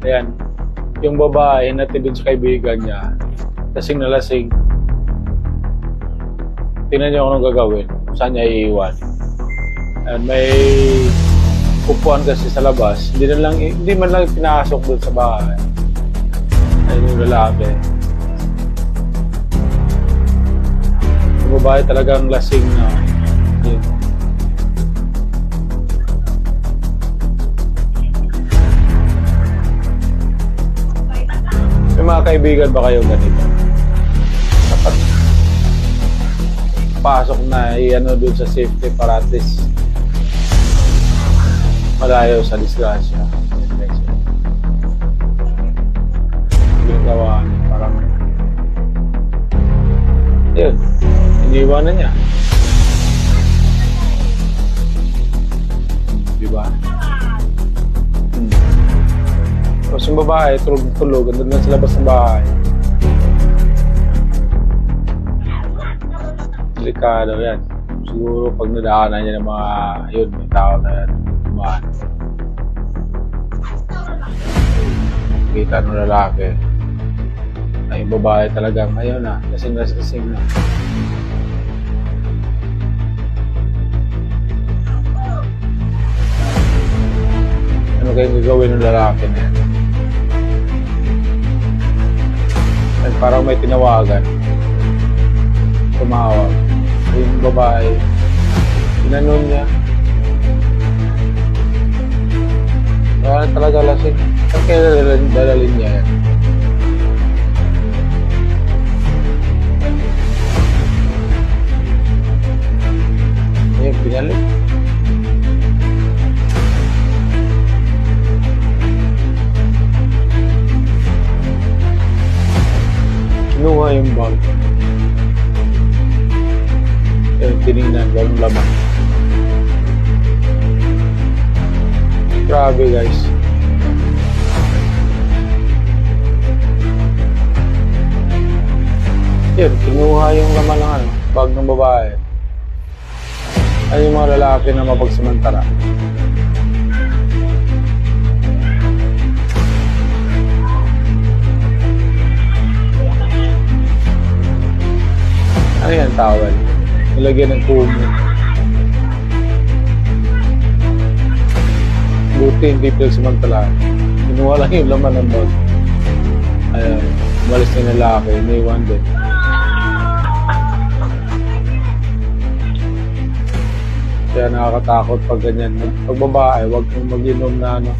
Ayan. Yung babae, natin dun sa kaibigan niya. Lasing na lasing. Tingnan niyo kung anong gagawin. Kung saan niya iiwan. Ayan, may upuan kasi sa labas. Hindi man lang pinasok doon sa bahay. Ayun yung lalaki. Yung babae talagang lasing na. Yun. May mga kaibigan ba kayo ganito? Dapat pasok na i-ano doon sa safety para at least malayo sa disgrasya. Ginagawa niya, parang yun, iniiwanan niya. Diba? Tapos yung babae, tulog, andun lang sa labas ng bahay. Delikado yan. Siguro pag nadaanan niya ng mga, yun, may tao na yan. Dumaan. Kita ng lalaki. Ay, yung babae talagang, ayun na, lasing na. Ano kayong gagawin ng lalaki na yan? At parang may tinawagan. Tumawag. Yung babae, inanon niya. Kaya talaga lasing. Saan kaya dalalin niya yan? Ayun, pinalik. Kinuha yung bag. Ayun, tinignan, walang laman. Grabe guys. Ayun, kinuha yung laman ng ano, bag ng babae. Ay yung mga lalaki na mapagsamantala. Ano yan, towel? Nilagyan ng kumo. Buti hindi pinagsamantala. Kinuha lang yung laman ng bag. Ayun, umalis na yung lalaki, iniwan din. Kaya nakakatakot pag ganyan. Pag babae, huwag kang mag-inom na ano,